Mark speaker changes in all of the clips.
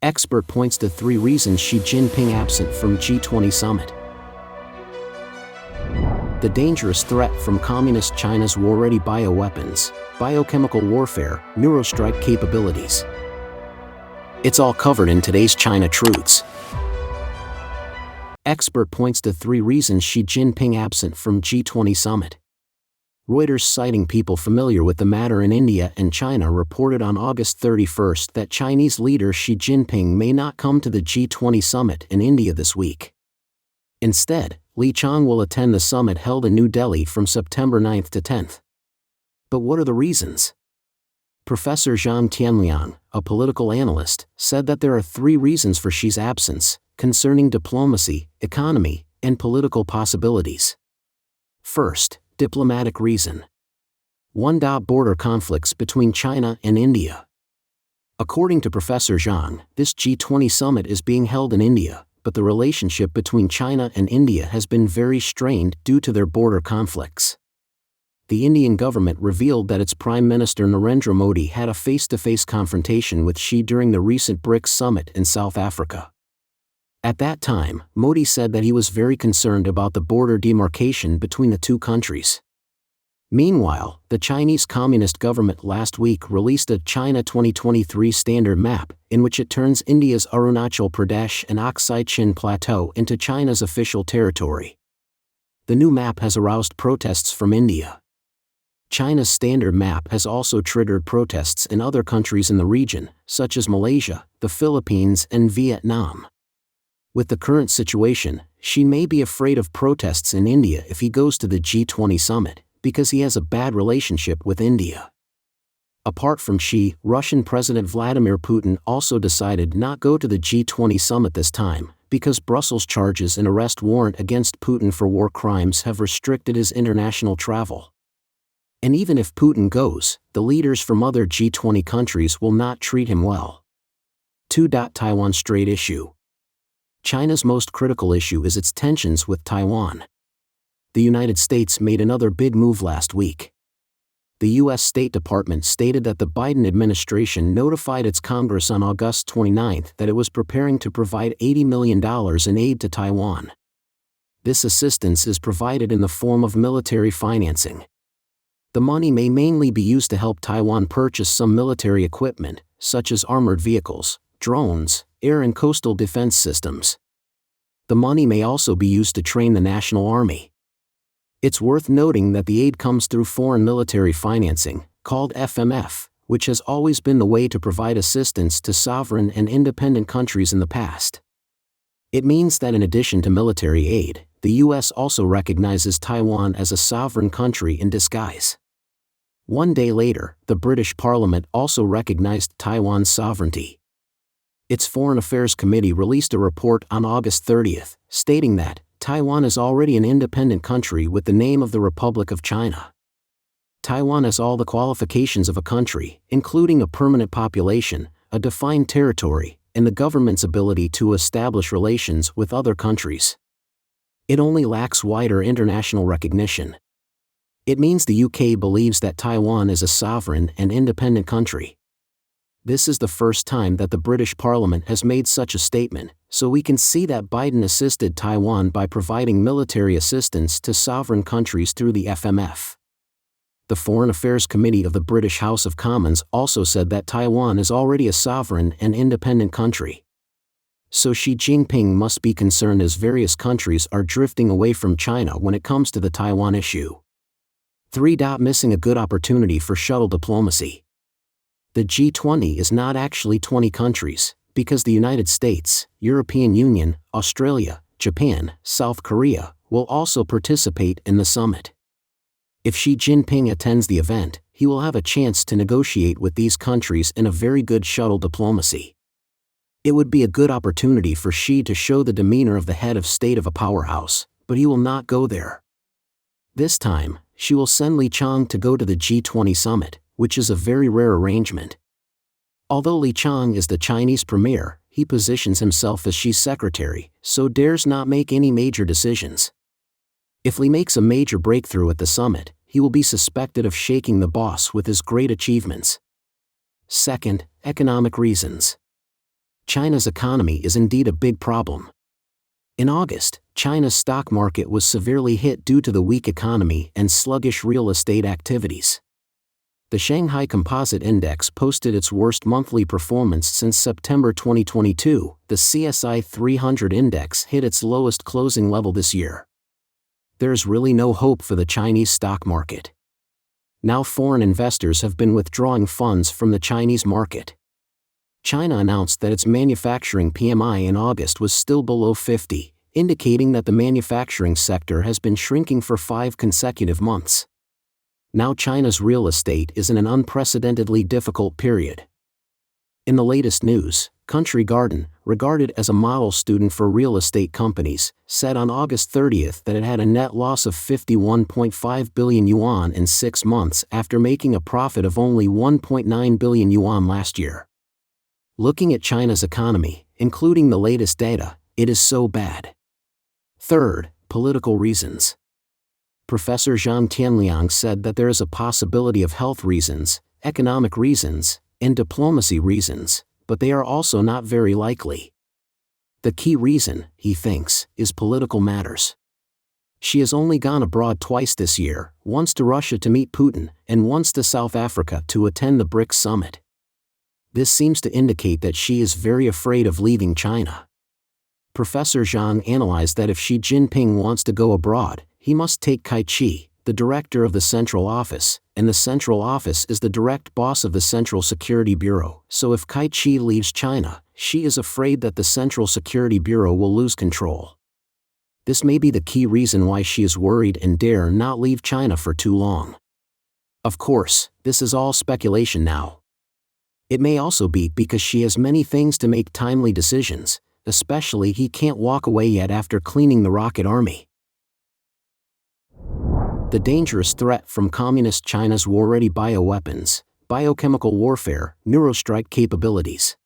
Speaker 1: Expert points to 3 reasons Xi Jinping absent from G20 Summit. The dangerous threat from Communist China's war-ready bioweapons, biochemical warfare, neurostrike capabilities. It's all covered in today's China Truths. Expert points to 3 reasons Xi Jinping absent from G20 Summit. Reuters, citing people familiar with the matter in India and China, reported on August 31 that Chinese leader Xi Jinping may not come to the G20 Summit in India this week. Instead, Li Qiang will attend the summit held in New Delhi from September 9 to 10. But what are the reasons? Professor Zhang Tianliang, a political analyst, said that there are 3 reasons for Xi's absence, concerning diplomacy, economy, and political possibilities. First, diplomatic reason. 1. Border conflicts between China and India. According to Professor Zhang, this G20 summit is being held in India, but the relationship between China and India has been very strained due to their border conflicts. The Indian government revealed that its Prime Minister Narendra Modi had a face-to-face confrontation with Xi during the recent BRICS summit in South Africa. At that time, Modi said that he was very concerned about the border demarcation between the two countries. Meanwhile, the Chinese Communist government last week released a China 2023 standard map, in which it turns India's Arunachal Pradesh and Aksai Chin Plateau into China's official territory. The new map has aroused protests from India. China's standard map has also triggered protests in other countries in the region, such as Malaysia, the Philippines, and Vietnam. With the current situation, Xi may be afraid of protests in India if he goes to the G20 summit, because he has a bad relationship with India. Apart from Xi, Russian President Vladimir Putin also decided not go to the G20 summit this time, because Brussels charges an arrest warrant against Putin for war crimes have restricted his international travel. And even if Putin goes, the leaders from other G20 countries will not treat him well. 2. Taiwan Strait issue. China's most critical issue is its tensions with Taiwan. The United States made another big move last week. The U.S. State Department stated that the Biden administration notified its Congress on August 29 that it was preparing to provide $80 million in aid to Taiwan. This assistance is provided in the form of military financing. The money may mainly be used to help Taiwan purchase some military equipment, such as armored vehicles, drones, air and coastal defense systems. The money may also be used to train the national army. It's worth noting that the aid comes through foreign military financing, called FMF, which has always been the way to provide assistance to sovereign and independent countries in the past. It means that in addition to military aid, the U.S. also recognizes Taiwan as a sovereign country in disguise. 1 day later, the British Parliament also recognized Taiwan's sovereignty. Its Foreign Affairs Committee released a report on August 30, stating that Taiwan is already an independent country with the name of the Republic of China. Taiwan has all the qualifications of a country, including a permanent population, a defined territory, and the government's ability to establish relations with other countries. It only lacks wider international recognition. It means the UK believes that Taiwan is a sovereign and independent country. This is the first time that the British Parliament has made such a statement, so we can see that Biden assisted Taiwan by providing military assistance to sovereign countries through the FMF. The Foreign Affairs Committee of the British House of Commons also said that Taiwan is already a sovereign and independent country. So Xi Jinping must be concerned as various countries are drifting away from China when it comes to the Taiwan issue. 3. Missing a good opportunity for shuttle diplomacy. The G20 is not actually 20 countries, because the United States, European Union, Australia, Japan, South Korea, will also participate in the summit. If Xi Jinping attends the event, he will have a chance to negotiate with these countries in a very good shuttle diplomacy. It would be a good opportunity for Xi to show the demeanor of the head of state of a powerhouse, but he will not go there. This time, Xi will send Li Qiang to go to the G20 summit, which is a very rare arrangement. Although Li Qiang is the Chinese premier, he positions himself as Xi's secretary, so dares not make any major decisions. If Li makes a major breakthrough at the summit, he will be suspected of shaking the boss with his great achievements. Second, economic reasons. China's economy is indeed a big problem. In August, China's stock market was severely hit due to the weak economy and sluggish real estate activities. The Shanghai Composite Index posted its worst monthly performance since September 2022. The CSI 300 index hit its lowest closing level this year. There's really no hope for the Chinese stock market. Now foreign investors have been withdrawing funds from the Chinese market. China announced that its manufacturing PMI in August was still below 50, indicating that the manufacturing sector has been shrinking for 5 consecutive months. Now China's real estate is in an unprecedentedly difficult period. In the latest news, Country Garden, regarded as a model student for real estate companies, said on August 30 that it had a net loss of 51.5 billion yuan in 6 months after making a profit of only 1.9 billion yuan last year. Looking at China's economy, including the latest data, it is so bad. Third, political reasons. Professor Zhang Tianliang said that there is a possibility of health reasons, economic reasons, and diplomacy reasons, but they are also not very likely. The key reason, he thinks, is political matters. She has only gone abroad twice this year, once to Russia to meet Putin, and once to South Africa to attend the BRICS summit. This seems to indicate that she is very afraid of leaving China. Professor Zhang analyzed that if Xi Jinping wants to go abroad, he must take Kai-Chi, the director of the Central Office, and the Central Office is the direct boss of the Central Security Bureau, so if Kai-Chi leaves China, Xi is afraid that the Central Security Bureau will lose control. This may be the key reason why she is worried and dare not leave China for too long. Of course, this is all speculation now. It may also be because she has many things to make timely decisions, especially he can't walk away yet after cleaning the rocket army. The dangerous threat from Communist China's war-ready bioweapons, biochemical warfare, neurostrike capabilities.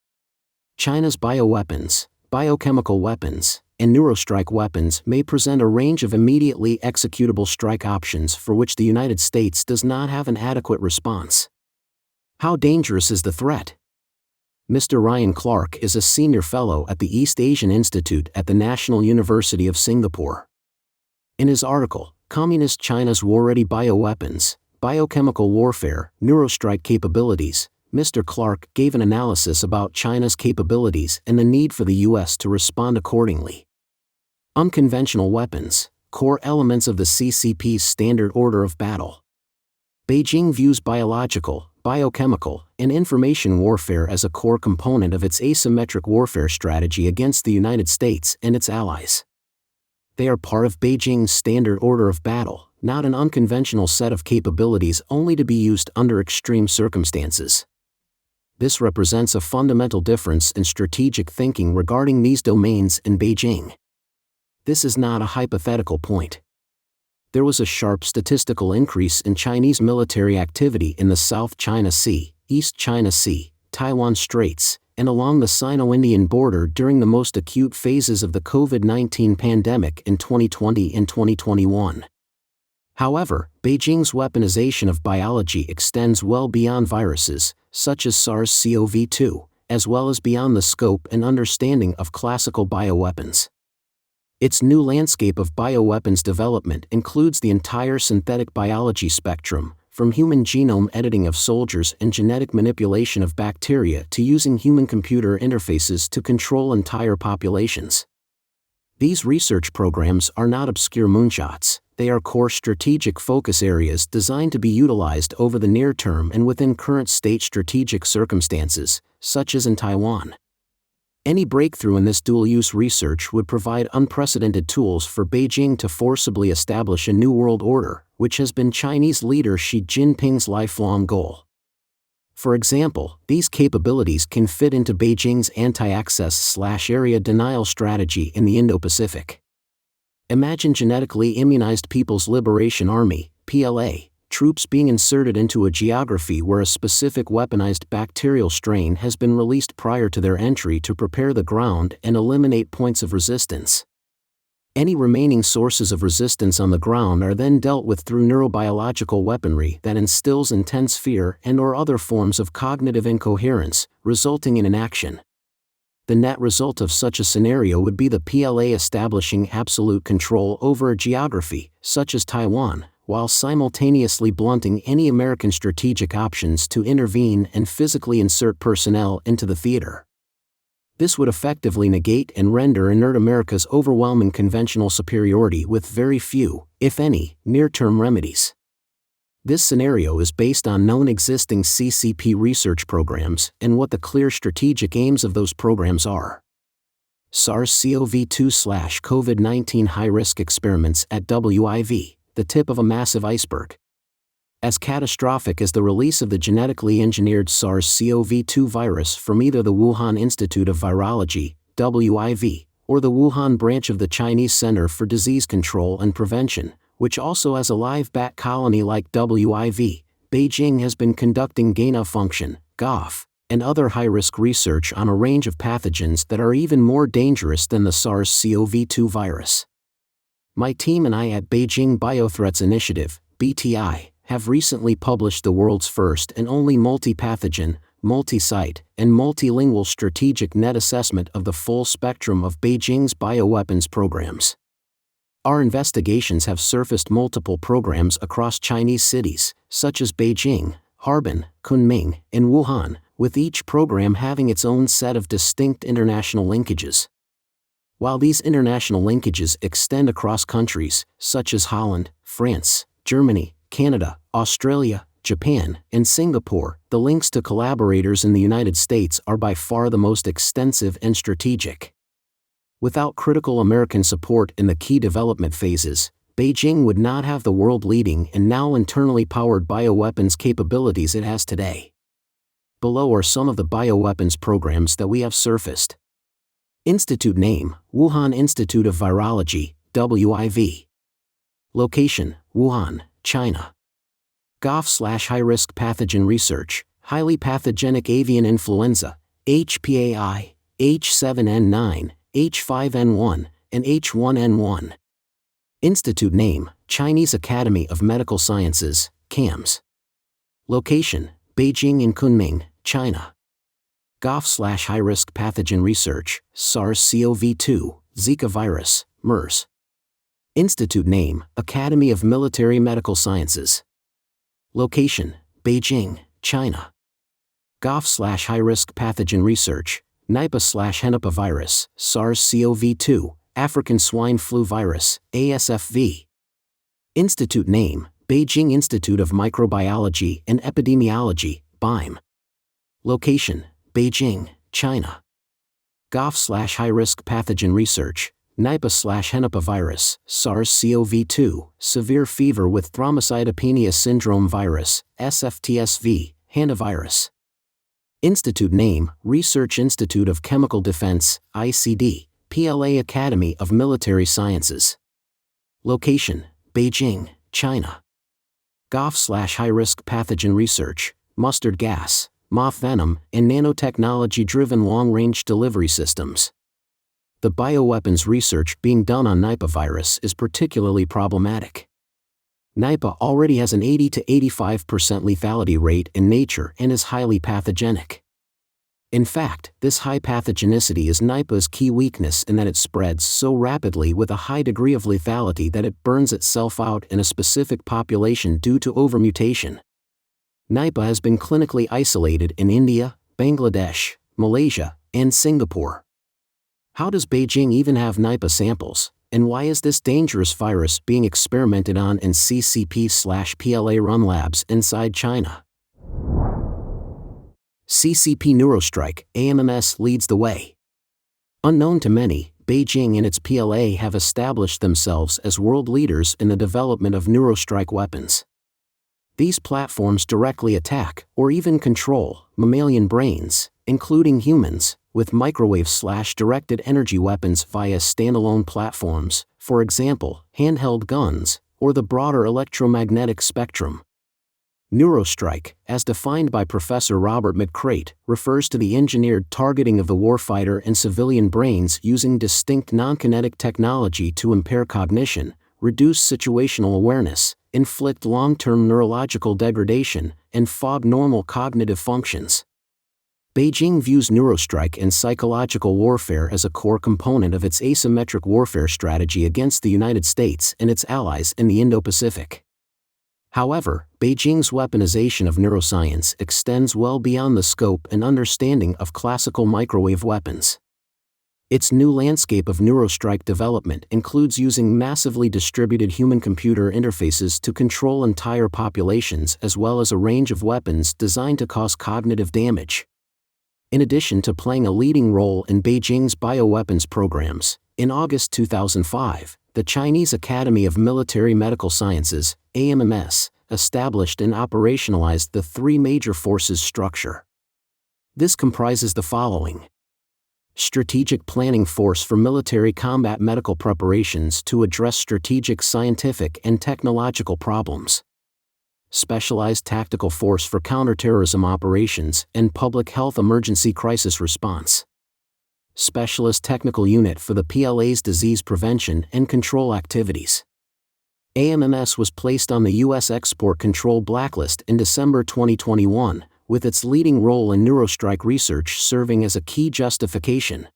Speaker 1: China's bioweapons, biochemical weapons, and neurostrike weapons may present a range of immediately executable strike options for which the United States does not have an adequate response. How dangerous is the threat? Mr. Ryan Clark is a senior fellow at the East Asian Institute at the National University of Singapore. In his article, Communist China's War-Ready Bioweapons, Biochemical Warfare, Neurostrike Capabilities, Mr. Clark gave an analysis about China's capabilities and the need for the U.S. to respond accordingly. Unconventional weapons, core elements of the CCP's standard order of battle. Beijing views biological, biochemical, and information warfare as a core component of its asymmetric warfare strategy against the United States and its allies. They are part of Beijing's standard order of battle, not an unconventional set of capabilities only to be used under extreme circumstances. This represents a fundamental difference in strategic thinking regarding these domains in Beijing. This is not a hypothetical point. There was a sharp statistical increase in Chinese military activity in the South China Sea, East China Sea, Taiwan Straits, and along the Sino-Indian border during the most acute phases of the COVID-19 pandemic in 2020 and 2021. However, Beijing's weaponization of biology extends well beyond viruses, such as SARS-CoV-2, as well as beyond the scope and understanding of classical bioweapons. Its new landscape of bioweapons development includes the entire synthetic biology spectrum, from human genome editing of soldiers and genetic manipulation of bacteria to using human-computer interfaces to control entire populations. These research programs are not obscure moonshots, they are core strategic focus areas designed to be utilized over the near term and within current state strategic circumstances, such as in Taiwan. Any breakthrough in this dual-use research would provide unprecedented tools for Beijing to forcibly establish a new world order, which has been Chinese leader Xi Jinping's lifelong goal. For example, these capabilities can fit into Beijing's anti-access/area denial strategy in the Indo-Pacific. Imagine genetically immunized People's Liberation Army, PLA, troops being inserted into a geography where a specific weaponized bacterial strain has been released prior to their entry to prepare the ground and eliminate points of resistance. Any remaining sources of resistance on the ground are then dealt with through neurobiological weaponry that instills intense fear and/or other forms of cognitive incoherence, resulting in inaction. The net result of such a scenario would be the PLA establishing absolute control over a geography, such as Taiwan, while simultaneously blunting any American strategic options to intervene and physically insert personnel into the theater. This would effectively negate and render inert America's overwhelming conventional superiority with very few, if any, near-term remedies. This scenario is based on known existing CCP research programs and what the clear strategic aims of those programs are. SARS-CoV-2/COVID-19 high-risk experiments at WIV, the tip of a massive iceberg. As catastrophic as the release of the genetically engineered SARS-CoV-2 virus from either the Wuhan Institute of Virology, WIV, or the Wuhan branch of the Chinese Center for Disease Control and Prevention, which also has a live bat colony like WIV, Beijing has been conducting gain-of-function, GOF, and other high-risk research on a range of pathogens that are even more dangerous than the SARS-CoV-2 virus. My team and I at Beijing Biothreats Initiative, BTI, have recently published the world's first and only multi-pathogen, multi-site, and multilingual strategic net assessment of the full spectrum of Beijing's bioweapons programs. Our investigations have surfaced multiple programs across Chinese cities, such as Beijing, Harbin, Kunming, and Wuhan, with each program having its own set of distinct international linkages. While these international linkages extend across countries, such as Holland, France, Germany, Canada, Australia, Japan, and Singapore, the links to collaborators in the United States are by far the most extensive and strategic. Without critical American support in the key development phases, Beijing would not have the world-leading and now internally powered bioweapons capabilities it has today. Below are some of the bioweapons programs that we have surfaced. Institute name, Wuhan Institute of Virology, WIV. Location, Wuhan, China. GOF/high-risk pathogen research, highly pathogenic avian influenza, HPAI, H7N9, H5N1, and H1N1. Institute name, Chinese Academy of Medical Sciences, CAMS. Location, Beijing and Kunming, China. GOF/high-risk pathogen research, SARS-CoV-2, Zika virus, MERS. Institute name, Academy of Military Medical Sciences. Location, Beijing, China. GOF/high-risk pathogen research, Nipah/Henipah virus, SARS-CoV-2, African swine flu virus, ASFV. Institute name, Beijing Institute of Microbiology and Epidemiology, BIME. Location, Beijing, China. GOF/high-risk pathogen research, Nipah/Henipah virus, SARS-CoV-2, severe fever with thrombocytopenia syndrome virus, SFTSV, hantavirus. Institute name, Research Institute of Chemical Defense, ICD, PLA Academy of Military Sciences. Location, Beijing, China. GOF/high-risk pathogen research, mustard gas, moth venom, and nanotechnology-driven long-range delivery systems. The bioweapons research being done on Nipah virus is particularly problematic. Nipah already has an 80 to 85% lethality rate in nature and is highly pathogenic. In fact, this high pathogenicity is Nipah's key weakness in that it spreads so rapidly with a high degree of lethality that it burns itself out in a specific population due to overmutation. Nipah has been clinically isolated in India, Bangladesh, Malaysia, and Singapore. How does Beijing even have Nipah samples, and why is this dangerous virus being experimented on in CCP/PLA-run labs inside China? CCP Neurostrike, AMMS leads the way. Unknown to many, Beijing and its PLA have established themselves as world leaders in the development of neurostrike weapons. These platforms directly attack, or even control, mammalian brains, including humans, with microwave/directed energy weapons via standalone platforms, for example, handheld guns, or the broader electromagnetic spectrum. Neurostrike, as defined by Professor Robert McCreight, refers to the engineered targeting of the warfighter and civilian brains using distinct non-kinetic technology to impair cognition, reduce situational awareness, inflict long-term neurological degradation, and fog normal cognitive functions. Beijing views neurostrike and psychological warfare as a core component of its asymmetric warfare strategy against the United States and its allies in the Indo-Pacific. However, Beijing's weaponization of neuroscience extends well beyond the scope and understanding of classical microwave weapons. Its new landscape of neurostrike development includes using massively distributed human-computer interfaces to control entire populations as well as a range of weapons designed to cause cognitive damage. In addition to playing a leading role in Beijing's bioweapons programs, in August 2005, the Chinese Academy of Military Medical Sciences, AMMS, established and operationalized the three major forces structure. This comprises the following: Strategic Planning Force for military combat medical preparations to address strategic scientific and technological problems. Specialized Tactical Force for counterterrorism operations and public health emergency crisis response. Specialist Technical Unit for the PLA's disease prevention and control activities. AMMS was placed on the U.S. export control blacklist in December 2021, with its leading role in neurostrike research serving as a key justification.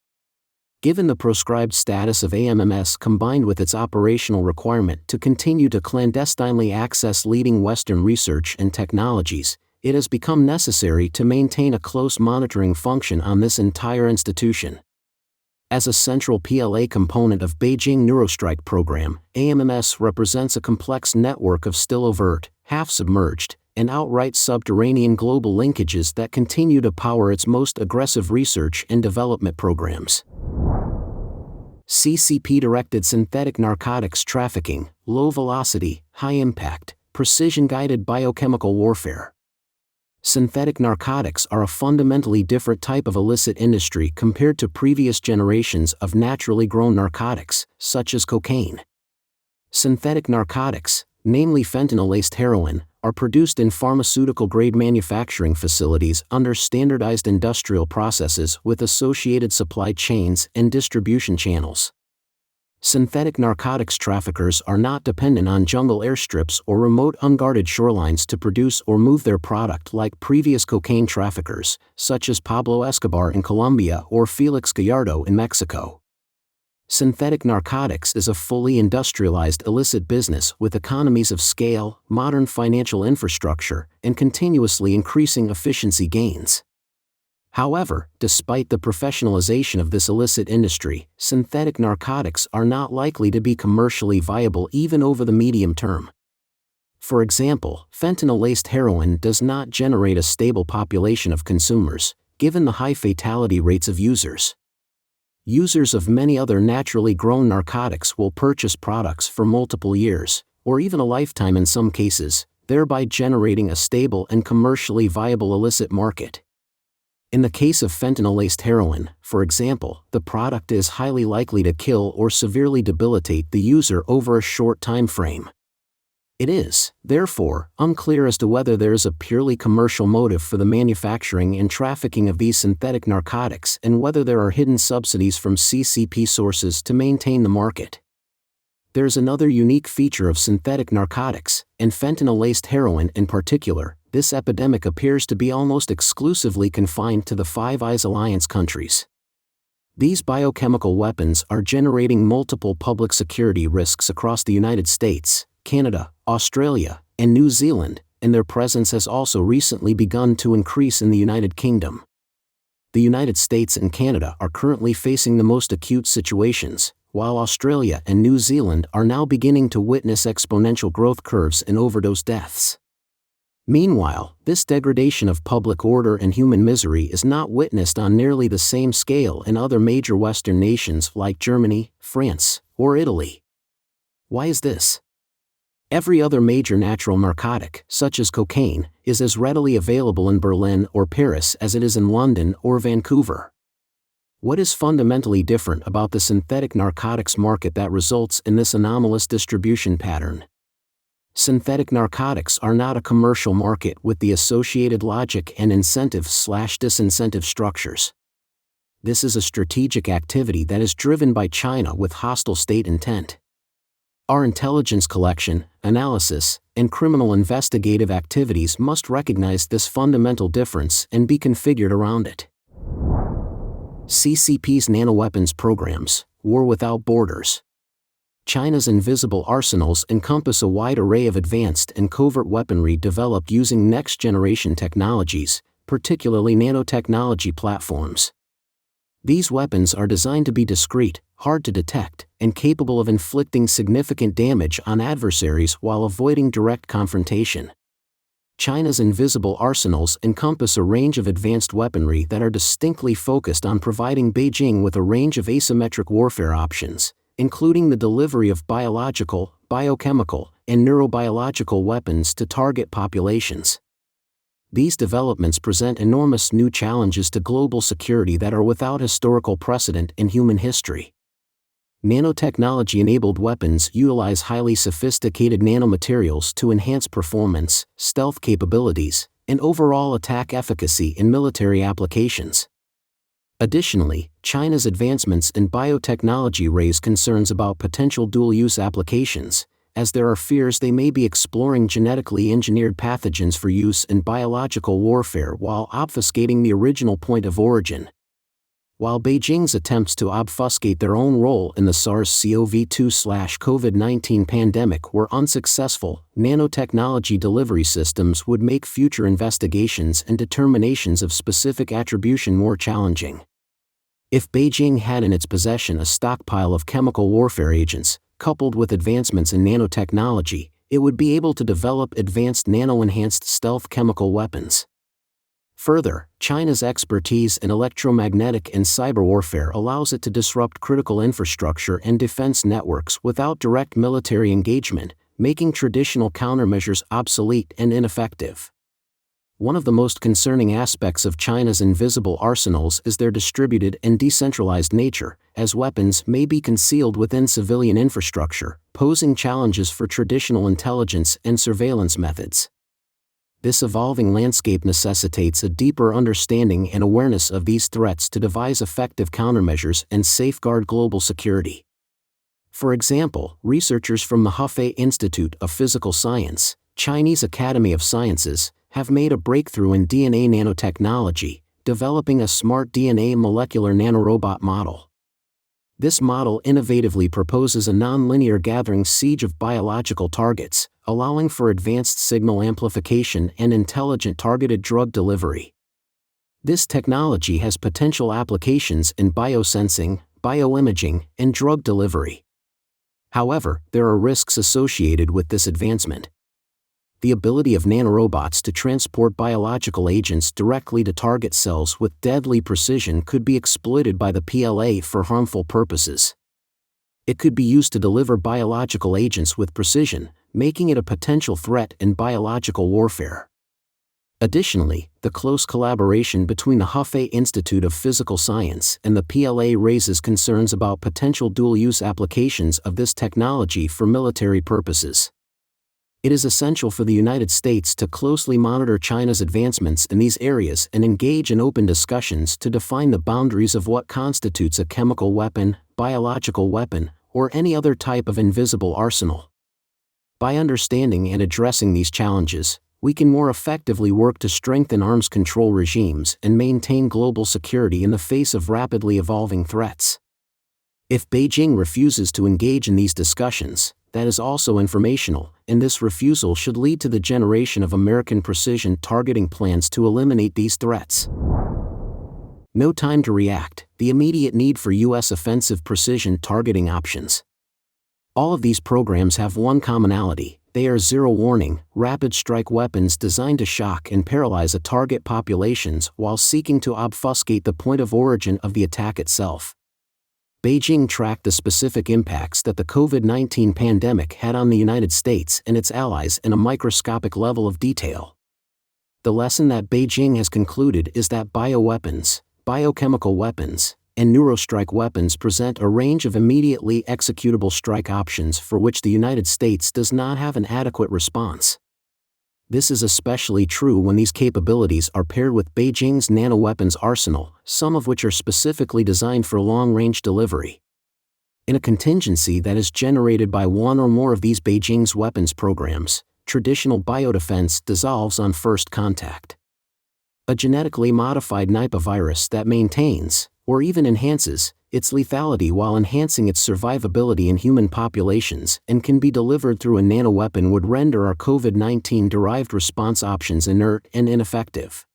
Speaker 1: Given the proscribed status of AMMS combined with its operational requirement to continue to clandestinely access leading Western research and technologies, it has become necessary to maintain a close monitoring function on this entire institution. As a central PLA component of Beijing Neurostrike program, AMMS represents a complex network of still overt, half-submerged, and outright subterranean global linkages that continue to power its most aggressive research and development programs. CCP-directed synthetic narcotics trafficking, low-velocity, high-impact, precision-guided biochemical warfare. Synthetic narcotics are a fundamentally different type of illicit industry compared to previous generations of naturally grown narcotics, such as cocaine. Synthetic narcotics, namely fentanyl-laced heroin, are produced in pharmaceutical-grade manufacturing facilities under standardized industrial processes with associated supply chains and distribution channels. Synthetic narcotics traffickers are not dependent on jungle airstrips or remote unguarded shorelines to produce or move their product like previous cocaine traffickers, such as Pablo Escobar in Colombia or Felix Gallardo in Mexico. Synthetic narcotics is a fully industrialized illicit business with economies of scale, modern financial infrastructure, and continuously increasing efficiency gains. However, despite the professionalization of this illicit industry, synthetic narcotics are not likely to be commercially viable even over the medium term. For example, fentanyl-laced heroin does not generate a stable population of consumers, given the high fatality rates of users. Users of many other naturally grown narcotics will purchase products for multiple years, or even a lifetime in some cases, thereby generating a stable and commercially viable illicit market. In the case of fentanyl-laced heroin, for example, the product is highly likely to kill or severely debilitate the user over a short time frame. It is, therefore, unclear as to whether there is a purely commercial motive for the manufacturing and trafficking of these synthetic narcotics and whether there are hidden subsidies from CCP sources to maintain the market. There is another unique feature of synthetic narcotics, and fentanyl-laced heroin in particular. This epidemic appears to be almost exclusively confined to the Five Eyes Alliance countries. These biochemical weapons are generating multiple public security risks across the United States, Canada, Australia, and New Zealand, and their presence has also recently begun to increase in the United Kingdom. The United States and Canada are currently facing the most acute situations, while Australia and New Zealand are now beginning to witness exponential growth curves in overdose deaths. Meanwhile, this degradation of public order and human misery is not witnessed on nearly the same scale in other major Western nations like Germany, France, or Italy. Why is this? Every other major natural narcotic, such as cocaine, is as readily available in Berlin or Paris as it is in London or Vancouver. What is fundamentally different about the synthetic narcotics market that results in this anomalous distribution pattern? Synthetic narcotics are not a commercial market with the associated logic and incentive/disincentive structures. This is a strategic activity that is driven by China with hostile state intent. Our intelligence collection, analysis, and criminal investigative activities must recognize this fundamental difference and be configured around it. CCP's nanoweapons programs, war without borders. China's invisible arsenals encompass a wide array of advanced and covert weaponry developed using next-generation technologies, particularly nanotechnology platforms. These weapons are designed to be discreet, hard to detect, and capable of inflicting significant damage on adversaries while avoiding direct confrontation. China's invisible arsenals encompass a range of advanced weaponry that are distinctly focused on providing Beijing with a range of asymmetric warfare options, including the delivery of biological, biochemical, and neurobiological weapons to target populations. These developments present enormous new challenges to global security that are without historical precedent in human history. Nanotechnology-enabled weapons utilize highly sophisticated nanomaterials to enhance performance, stealth capabilities, and overall attack efficacy in military applications. Additionally, China's advancements in biotechnology raise concerns about potential dual-use applications, as there are fears they may be exploring genetically engineered pathogens for use in biological warfare while obfuscating the original point of origin. While Beijing's attempts to obfuscate their own role in the SARS-CoV-2/COVID-19 pandemic were unsuccessful, nanotechnology delivery systems would make future investigations and determinations of specific attribution more challenging. If Beijing had in its possession a stockpile of chemical warfare agents, coupled with advancements in nanotechnology, it would be able to develop advanced nano-enhanced stealth chemical weapons. Further, China's expertise in electromagnetic and cyber warfare allows it to disrupt critical infrastructure and defense networks without direct military engagement, making traditional countermeasures obsolete and ineffective. One of the most concerning aspects of China's invisible arsenals is their distributed and decentralized nature, as weapons may be concealed within civilian infrastructure, posing challenges for traditional intelligence and surveillance methods. This evolving landscape necessitates a deeper understanding and awareness of these threats to devise effective countermeasures and safeguard global security. For example, researchers from the Hefei Institute of Physical Science, Chinese Academy of Sciences, have made a breakthrough in DNA nanotechnology, developing a smart DNA molecular nanorobot model. This model innovatively proposes a nonlinear gathering siege of biological targets, allowing for advanced signal amplification and intelligent targeted drug delivery. This technology has potential applications in biosensing, bioimaging, and drug delivery. However, there are risks associated with this advancement. The ability of nanorobots to transport biological agents directly to target cells with deadly precision could be exploited by the PLA for harmful purposes. It could be used to deliver biological agents with precision, making it a potential threat in biological warfare. Additionally, the close collaboration between the Hefei Institute of Physical Science and the PLA raises concerns about potential dual-use applications of this technology for military purposes. It is essential for the United States to closely monitor China's advancements in these areas and engage in open discussions to define the boundaries of what constitutes a chemical weapon, biological weapon, or any other type of invisible arsenal. By understanding and addressing these challenges, we can more effectively work to strengthen arms control regimes and maintain global security in the face of rapidly evolving threats. If Beijing refuses to engage in these discussions, that is also informational, and this refusal should lead to the generation of American precision targeting plans to eliminate these threats. No time to react, the immediate need for U.S. offensive precision targeting options. All of these programs have one commonality: they are zero-warning, rapid-strike weapons designed to shock and paralyze a target populations while seeking to obfuscate the point of origin of the attack itself. Beijing tracked the specific impacts that the COVID-19 pandemic had on the United States and its allies in a microscopic level of detail. The lesson that Beijing has concluded is that bioweapons, biochemical weapons, and neurostrike weapons present a range of immediately executable strike options for which the United States does not have an adequate response. This is especially true when these capabilities are paired with Beijing's nanoweapons arsenal, some of which are specifically designed for long-range delivery. In a contingency that is generated by one or more of these Beijing's weapons programs, traditional biodefense dissolves on first contact. A genetically modified Nipah virus that maintains, or even enhances, its lethality while enhancing its survivability in human populations and can be delivered through a nanoweapon would render our COVID-19-derived response options inert and ineffective.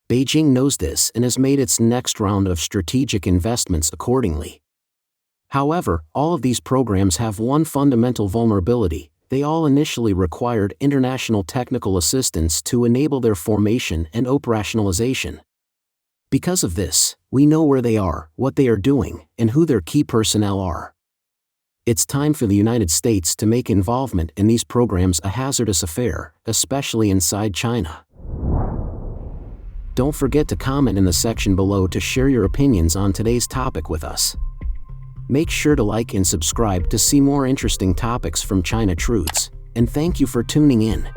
Speaker 1: Beijing knows this and has made its next round of strategic investments accordingly. However, all of these programs have one fundamental vulnerability: they all initially required international technical assistance to enable their formation and operationalization. Because of this, we know where they are, what they are doing, and who their key personnel are. It's time for the United States to make involvement in these programs a hazardous affair, especially inside China. Don't forget to comment in the section below to share your opinions on today's topic with us. Make sure to like and subscribe to see more interesting topics from China Truths, and thank you for tuning in.